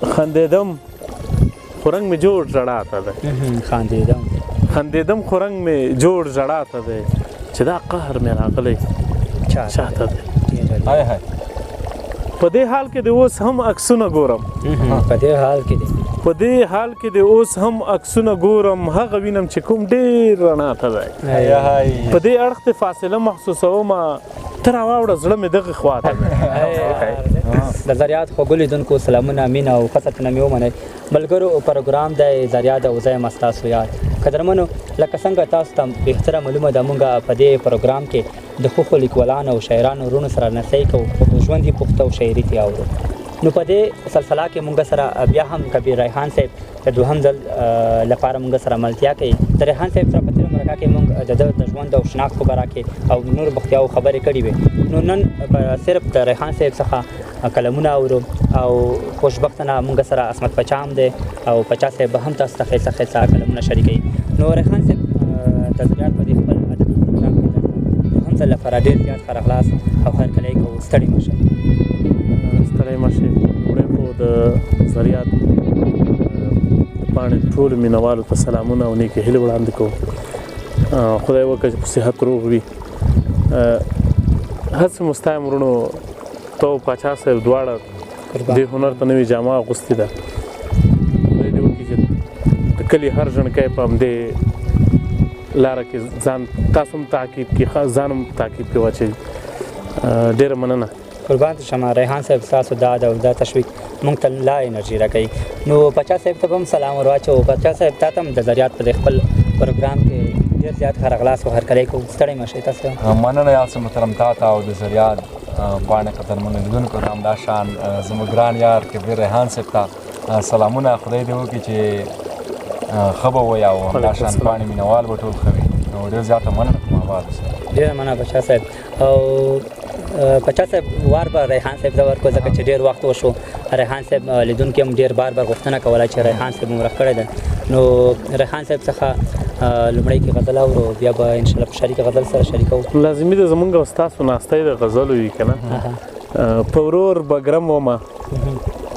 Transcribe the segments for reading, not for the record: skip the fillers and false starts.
خندیدم خو رنگ مې جوړ ژړا ته دی خندیدم خو رنگ مې جوړ ژړا ته دی چې دا قهر مې راغلی چاته دی په دې حال کې د اوس هم عکسونه ګورم په دې حال کې د اوس هم عکسونه ګورم هغه وینم چې کوم ډېر رڼا ته دی په دې اړخ ته فاصله محسوسوم ته راواوړه زړه مې دغه خوا ته دی د زریات خوږو لیدونکو سلامونه مینه او خصتونه مې ومنئ ملګرو پروګرام دی زریات او زه یم ستاسو یاد قدرمنو لکه څنګه تاسو ته بهتره معلومه ده موږ په دې پروګرام کې د ښو لیکوالانو او شاعرانو ورونو سره نڅۍ کوو ژوندي پوښته او شاعري ترې اورو نو په دې سلسله کې موږ سره بیا هم کبیر ریحان صاحب د دوهم ځل لپاره موږ سره ملتیا کوي د ریحان صاحب سره په تېره مرکه کې موږ د ده د ژوند او شناخت په باره کې او نور بختیاو خبرې کړې وې نو نن صرف د ریحان صاحب څخه کلمونه اورو او خوشبختانه موږ سره عصمت پچا هم دی او پچا صاحب هم تاسو ته ښایسته ښایسته کلمونه شریکوي نو ریحان صاحب د زریات په دې خپل ادبي پروګرام کې د دوهم ځل لپاره ډېر زیات ښه راغلاست او هرکلی کوو ستړي مه شئ ستړی مه شئ وړې خو د زریات د پاڼې ټولو مینهوالو ته سلامونه او نیکې هیلې وړاندې کوو خدای وکړه چې په صحت روغ وي هڅې مو ستا وروڼو ته او پاچا صاحب دواړه دې هنر ته نوې جامه اغوستې ده خدای دې وکړي چې د کلي هر ژڼکی په همدې لاره کې ځان تاسو هم تعقیب کړي ځان هم تعقیب کړي واچوي ډېره مننه قربان ته شمه ریحان صاحب ستاسو دا دا تشویق موږ ته لا انرژي راکوي نو پچا صاحب ته به هم سلام ور واچوو پچا صاحب تا ته هم د زریات په خپل پروګرام کې ډېر زیات ښه راغلاست او هرکلی کوو ستړی مه شئ تاسو مننه یاسر محترم تا ته او د زریات پاڼې قدرمنو لیدونکو ته همداشان زموږ ګران یار کبیر ریحان صاحب ته سلامونه خدای دې وکړي چې ښه به وایي او همداشان پاڼې مینهوال به ټول ښه وي نو ډېر زیاته مننه کوم آباد اوسئ ډېره مننه پچا صاحب او پچا صاحب وار به ریحان صاحب ته ورکړو ځکه چې ډېر وخت وشو ریحان صاحب لیدونکي هم ډېر بار غوښتنه کوله چې ریحان صاحب مو کړی ده نو ریحان صاحب څخه لومړی کې غزل اورو بیا به انشاءالله په شریکه غزل سره شریکوو لازمي ده زمونږ او ستاسو ناستی د غزلو وي که نه په ورور به ګرم ومه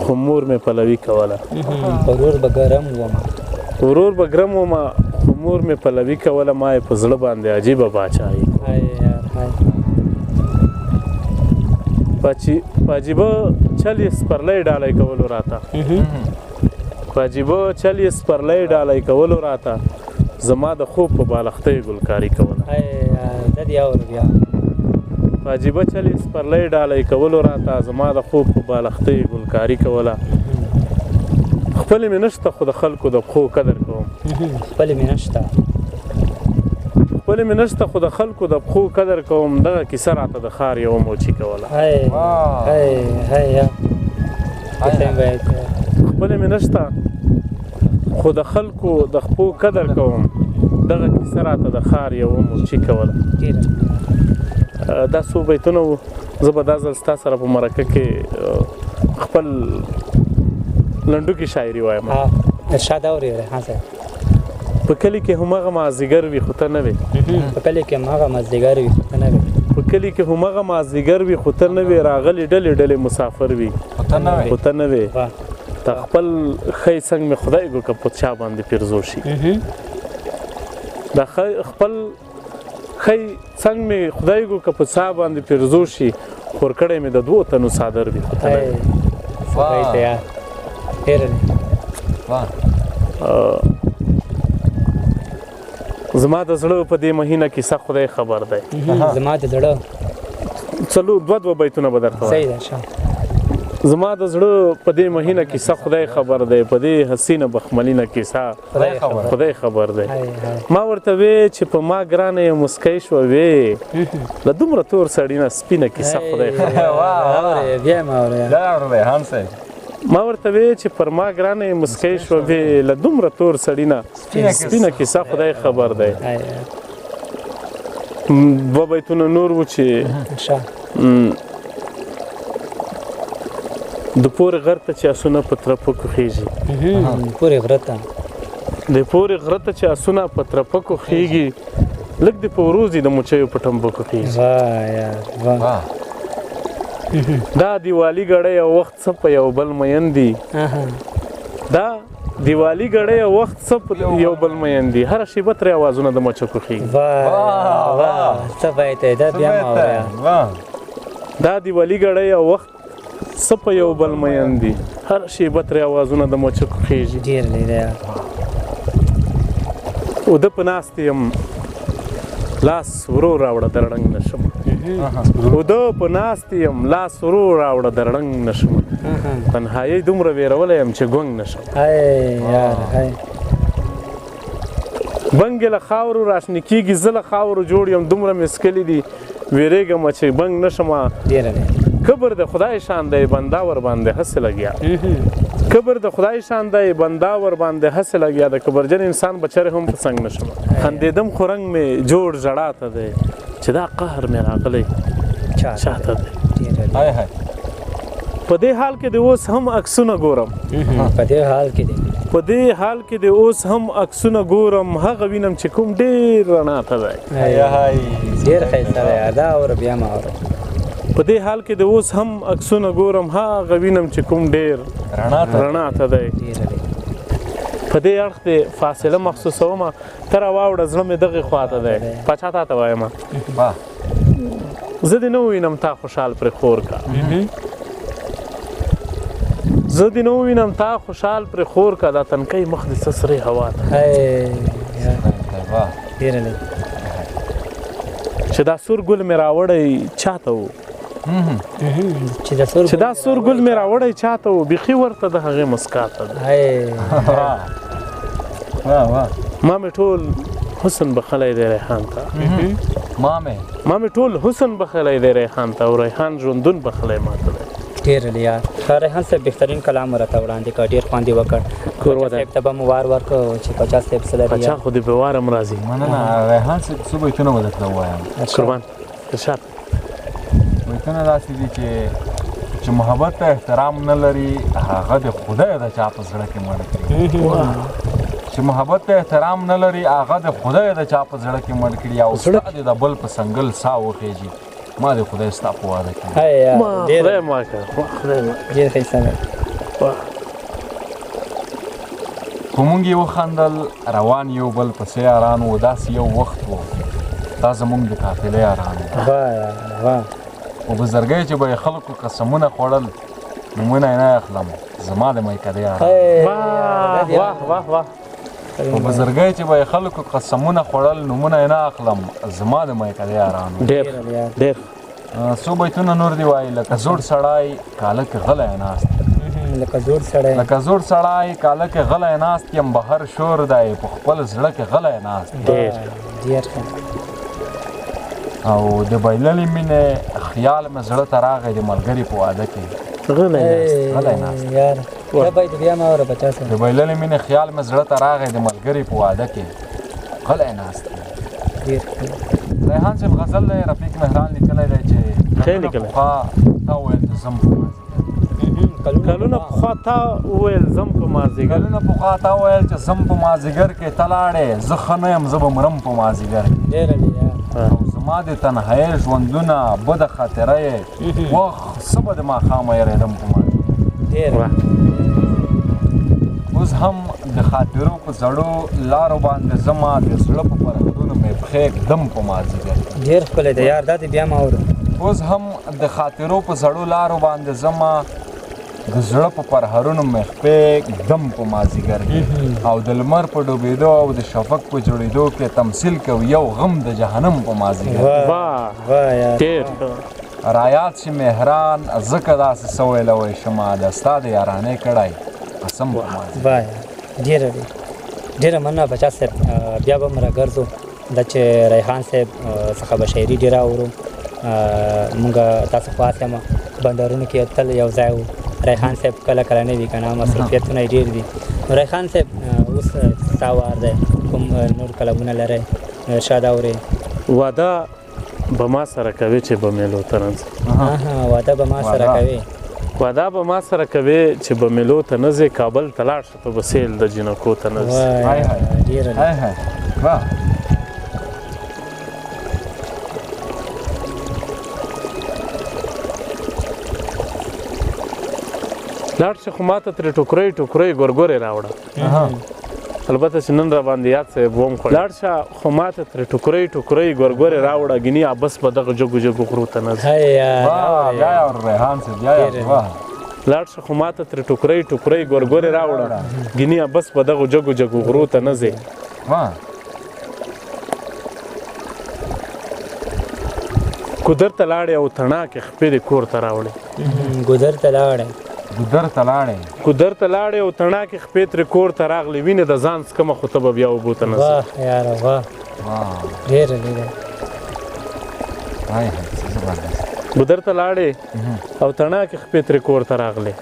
خو مور مې پلوي کوله ورور به ګرم ومه خو مور مې پلوي کوله ما یې په زړه باندې عجیبه باچایي په عجیبه چل یې سپرلی ډالۍ کولو راته زما د خوب په بالښتۍ ګلکاري کوله په عجیبه چل یې سپرلی ډالۍ کولو راته زما د خوب په بالښتۍ ګلکاري کوله خپلې مې نشته خو د خلکو د پښو قدر کوم دغه کیسه راته د ښار یوه موچي کوله خپلې مې نشته خو د خلکو د خپو قدر کوم دغه کیسه راته د ښار یوه موچي کوله دا څو بیتونه وو زه به دا ځل ستا سره په مرکه کې خپل لنډوکې شاعري وایم ارشاد اوري ریحان صاحب په کلي کې همغه مازدیګر وي خو ته نه وې په کلي کې همغه مازدیګر وي خو ته نه وې راغلي ډلې مسافر وي خو ته نه وې تا خپل ښی څنګ مې خدای ګو که په چا باندې پیرزو شي دا خپل ښی څنګ مې خدای ګو که په چا باندې پیرزو شي خور کړی مې د دوو تنو څادر وي خو ته نه زما د زړه په دې مهینه کې څه خدای خبر دی زما د زړه دوه بیتونه به درته وایم زما د زړه په دې مهینه کې څه خدای خبر دی په دې حسینه بخملینه کې څه خدای خبر دی ما ورته وې چې په ما ګرانه یې مسکی شوه وې له دومره تور سړي نه سپینه کې څه خدای خبر ما ورته وې چې پر ما ګرانه یې مسکی شوه وې له دومره تور سړي نه سپینه کې څه خدای خبر دی دوه بیتونه نور وو چې د پورې غر ته چې اسونه په ترپکو خیږي د پورې غره ته چې اسونه په ترپکو خیږي لږ د په وروځي د مچیو په ټمبکو خیږي دا دیوالي ګړی او وخت څه په یو بل مین دي دا دیوالي ګړی او وخت څه په یو بل مین دي هر شیبه ترې اوازونه د مچکو خېږي واه څه بیت دی دا بیا ما وایا دا دیوالي ګړی او وخت څه په یو بل مین دي هر شیبه ترې اوازونه د مچکو خېږي ډېر لیده اوده په ناست یم لاس ورو راوړه د رڼنګ نشم اوده په ناست یم لاس ورو راوړه د رڼنګ نشم تنهایي دومره ویرولی یم چې ګونګ نشم بنګې له خاورو راشنې کېږي زه له خاورو جوړ یم دومره مسکلي دي ویرېږم چې بنګ نشم کبر د خدای شان دی بنده ور باندې هسې لګیا کبر د خدای شان دی بنده ور باندې هسې لګیا د کبرجن انسان بچره هم په څنګ نشم خندېدم خو رنګ مې جوړ ژړا ته دی چې دا قهر مې راغلی چاته دی په دې حال کې د اوس هم عکسونه ګورم په دې حال کې دی په دې حال کې د اوس هم عکسونه ګورم هغه وینم چې کوم ډېر رڼا ته دی ډېر ښایسته دی دا اوره بیا ما اوره په دې حال کې د اوس هم عکسونه ګورم هغه وینم چې کوم ډېر رڼا ته دی په دې اړخ د فاصله محسوسومه ته راواوړه زړه مې دغې خوا ته دی پاچا تا ته وایم زه دې نه ووینم تا خوشحال پرې خور کا زه دې نه ووینم تا خوشحال پرې خور کا دا تنکۍ مخ دې څه سرې هوا ته چې دا سور ګل مې راوړی چاته و چې دا سور ګل مې راوړی چاته و بیخي ورته د هغې مسکا ته ده ما مې ټول حسن بخلی دی ریحان ته ما مې ټول حسن بخلی دی ریحان ته او ریحان ژوندون بخلی ماته دی ډېر لیا ریحان صاحب بهترین کلام راته وړاندې کړ ډېر خوند یې وکړ صاحب ته به مو وار ورکړ چې پاچا صاحب څه لري پاچا خو دې په وار هم راځي مننه ریحان صاحب څه بیتونه به درته ووایم قربان ارشاد بیتونه داسې دي چې محبت ته احترام نه لري هغه د خدای د چا په زړه کې مړ کړي چې محبت ته احترام نه لري هغه د خدای د چا په زړه کې مړ کړي او ستا دې د بل په سنګل ساه وخېږي ما دې خدای ستا په واده کړي خدای ما کړه ډېر ښایسته دی خو مونږ یې وخندل روان یو بل پسې یاران و داسې یو وخت و دا زمونږ د قافلې یاران و په بزرګۍ چې به یې خلکو قسمونه خوړل نومونه یې نه اخلم زما د میکدې یاران په بزرګۍ چې به یې خلکو قسمونه خوړل نومونه یې نه اخلم زما د میکدې یاران ډېر څو بیتونه نور دي وایي لکه زوړ سړی کاله کې غلی ناست لکه زوړ سړی کاله کې غلی ناست یم بهر شور دی په خپل زړه کې غلی ناست ډېر او د بایللې مینې خیال مې زړه ته راغی د ملګري په واده کې غلی ناست د بایللې مینې خیال مې زړه ته راغی د ملګري په واده کې غلی ناست ریحان صاحب غزل دی رفیق مهران لیکلی دی چې پخوا تا وویل چې زم په کلونه پخوا تا وویل زم په مازدیګر کې ته لاړې زه ښه نه یم زه به مرم په مازدیګر او زما د تنهایۍ ژوندونه بده خاطره یې وخت څه به د ماښامه یېرېدم په مازدیګر اوس هم د خاطرو په زړو لارو باندې زما د زړه په پرهرونو مې پښې ږدم په مازدیګر ډېر ښکلی دی یار دا دې بیا ما اورو اوس هم د خاطرو په زړو لارو باندې زما د زړه په پرهرونو مې پښې ږدم په مازدیګر او د لمر په ډوبېدو او د شفق په جوړېدو کې تمثیل کوي یو غم د جهنم په مازدیګر رایاد شي مهران ځکه داسې څه ویلوی شمه د ستا د یارانې کړی قسم په مازدیګر ډېره مننه بچا صاحب بیا به م راګرځو دا چې ریحان صاحب څخه به شاعري ډېره اورو مونږ تاسو خو هسې یم بندرونو کې تل یو ځای وو ریحان صاحب کله کله نه وي که نه مصروفیتونه یې ډېر دي ریحان صاحب اوس ستا وار دی کوم نور کلمونه لرئ ارشاد اورئ واده به ما سره کوي چې به مېلو ته نه ځې واده به ما سره کوي واده به ما سره کوي چې به مېلو ته نه ځې کابل ته لاړ شه ته به سیل د جینکو ته نه ځې لاړ شه خو ماته ترې ټوکرۍ ټوکرۍ ګورګورې راوړه البته چې نن را باندې یاد صاحب وم خوړ لاړ شه خو ماته ترې ټوکرۍ ټوکرۍ ګورګورې راوړه ګینې بس په دغه جګو جګو غرو ته نه ځي لاړ شه خو ماته ترې ټوکرۍ ټوکرۍ ګورګورې راوړه ګینې بس په دغه جګو جګو غرو ته نه ځي ګودر ته لاړې او تڼاکې خپې دې کور ته راوړې ګودر ته لاړې او تڼاکې خپې ترې کور ته راغلې وینې د ځان څکمه خو ته به بیا اوبو ته نه ځې واه یاره واه ډېره ډېره ګودر ته لاړې او تڼاکې خپې ترې کور ته راغلې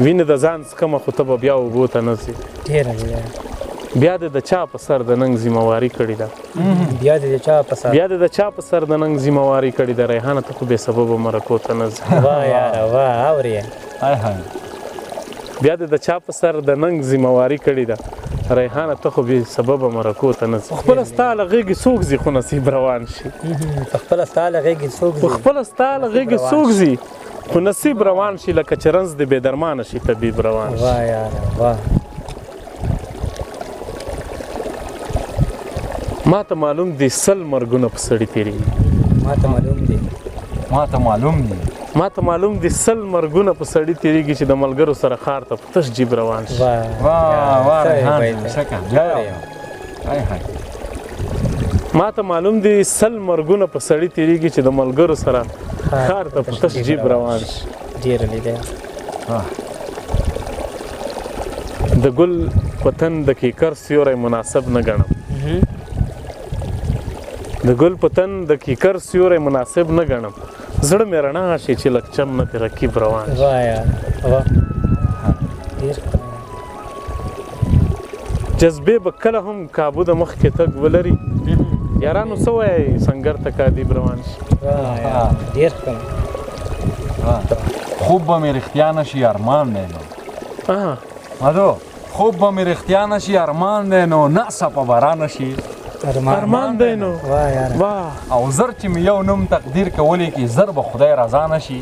وینې د ځان څکمه خو ته به بیا اوبو ته نه ځې ډېره ډېره بیا دې د چا په سر د ننګ ذمواري کړې ده بیا دې د چا په سر د ننګ ذمواري کړې ده ریحانه ته خو بې سببه مرکو ته نه ځې واه یاره واه اورې بیا دې د چا په سر د ننګ ذمواري کړې ده ریحانه ته خو بې سببه مرکو ته نه ځې خپله ستا له غېږې څوک ځي خو نصیب روان شي خپله ستا له غېږې څوک ځي خو نصیب روان شي لکه چې رنځ دې بې درمانه شي طبیب روان شي واه یاره واه ما ته معلوم دي 100 مرګونه په سړي تېرېږي ما ته معلوم دي 100 مرګونه په سړي تېرېږي چې د ملګرو سره ښار ته په تش جیب روان شي ما ته معلوم دي 100 مرګونه په سړي تېرېږي چې د ملګرو سره ښار ته په تش جیب روان شي ډېره لیدل د ګل په تن د کیکر سیوری مناسب نه ګڼم د ګل په تن د کیکر سیوری مناسب نه ګڼم زړه مې رڼا شي چې لږ چم نه پې رقیب روان شي جذبې به کله هم کابو د مخکې تګ ولري یارانو څه وایي سنګر ته کادیب روان شي خوب به مې رښتیا نه شي ارمان دی نو مدو خوب به مې رښتیا نه شي ارمان دی نو ناڅاپه به رانه شي ارمان دی نو او زر چې مې یو نوم تقدیر کولی کې زر به خدای رضا نه شي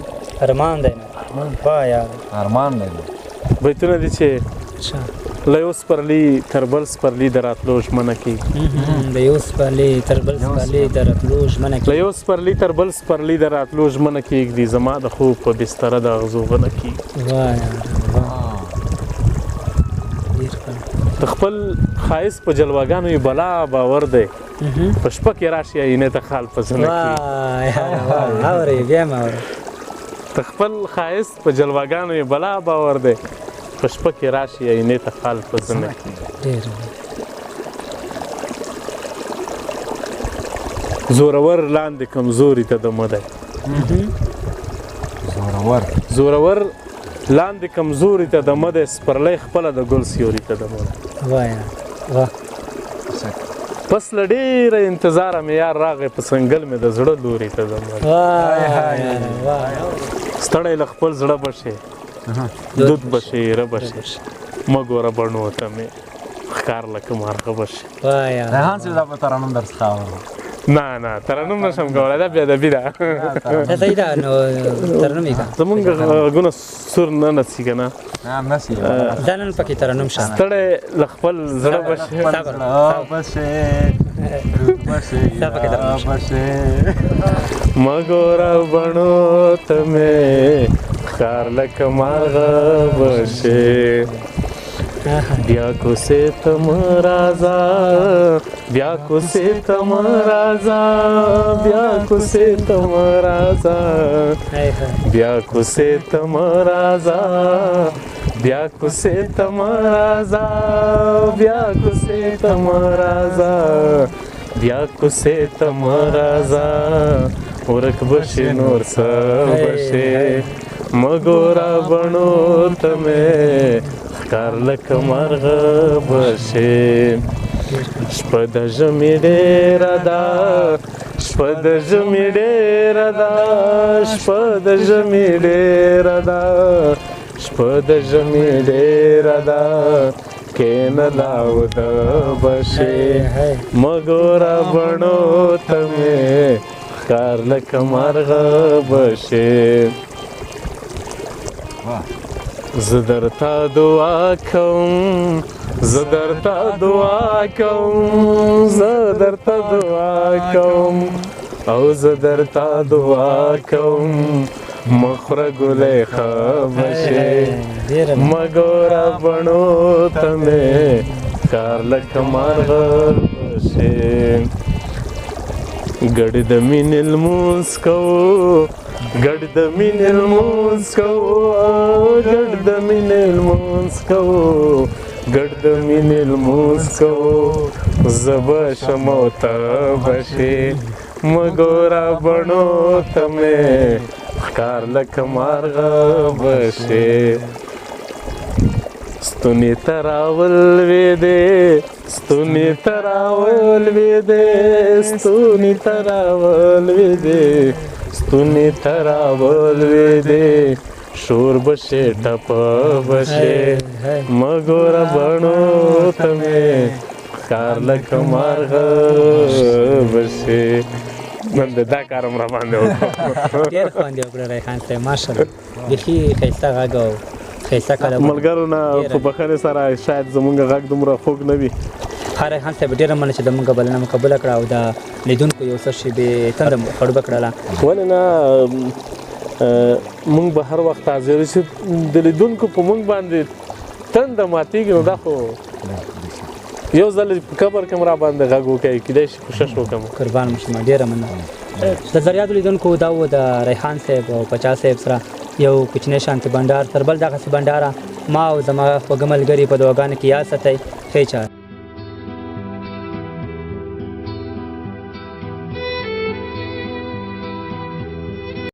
ارمان دی نو بیتونه دي چې له یو سپرلي تر بل سپرلي د راتلو ژمنه کېږي له یو سپرلي تر بل سپرلي د راتلو ژمنه کېږدي زما د خوب په بستره د اغزو غنه کېږي د خپل ښایست په جلوهګانو یې بلا باور دی په شپه کې راشي آینې ته خال په زنه کېږي د خپل ښایست په جلوهګانو یې بلا باور دی په شپه کې راشي آینې ته خال په زنه کېږي زورور لاندې کمزوري ته دمه دی زورور لاندې کمزوري ته دمه دی سپرلی خپله د ګل سیوري ته دمه دی پس له ډېره انتظاره مې یار راغی په څنګل مې د زړه لوري ته دمه دی ستړی له خپل زړه بشې دود بشې ره بشې مه ګوره بڼو ته مې ښکار لکه مارغه بشې ریحان صاحب دا به ترنم درڅخه اورو نه ترنم نشم کولی دا بېادبي ده زمونږ غږونه سور نه نڅي که نه ستړی له خپل زړه بشې مه ګوره بڼو ته مې ښکار لکه مارغه بشې بیا کوڅې ته مه راځه بیا کوڅې ته مه راځه بیا کوڅې ته مه راځه بیا کوڅې ته مه راځه بیا کوڅې ته مه راځه بیا کوڅې ته مه راځه بیا کوڅې ته مه راځه ورک بشې نور څه بشې مه ګوره بڼو ته مې ښکار لکه مارغه بشې شپه د ژمي ډېره ده شپه د ژمي ډېره ده شپه د ژمي ډېره ده شپه د ژمي ډېره ده کښېنه لاوده بشې مه ګوره بڼو ته مې ښکار لکه مارغه بشې زه درته دعا کوم زه درته دعا کوم زه درته دعا کوم او زه درته دعا کوم مخوره ګلې ښه بشې مه ګوره بڼو ته مې کار لکه مارغه بشې ګډ د مینې لمونځ کوو ګډ د مینې لمونځ کوو ګډ د مینې لمونځ کوو ګډ د مینې لمونځ کوو زه به شم او ته به شې مه ګوره بڼو ته مې ښکار لکه مارغه به شې ستونې ته راولوېدې ستونې ته راولوېدې ستونې ته راولوېدې ستونې ته راولوېدې شور به شې ټپه به شې مه ګوره بڼو ته مې ښکار لکه مارغه به شې نن د دا کار هم را باندې وکړو ډېر خوند یې وکړه ریحان صاحب ماشاءالله بیخي ښایسته غږ او ښایسته کلمات ملګرو نه په بښنې سره شاید زموږ غږ دومره خوږ نه وي ریحان صاحب ډېره مننه چې زموږ بلنه مو قبوله کړه او د لیدونکو یو څه شېبې تنده مو خړوبه کړله ولې نه موږ به هر وخت حاضر چې د لیدونکو په موږ باندې تنده ماتېږي نو دا خو یو ځل په قبر کې را باندې غږ وکړئ کیدای شي کوشش وکړم قربان مو شم ډېره مننه د زریاتو لیدونکو دا و د ریحان صاحب او پچا صاحب سره یو کوچنی شانتي بنډار تر بل دغسې بنډاره ما او زما خوږه ملګري په دعاګانو کې یاد ساتئ ښې چاره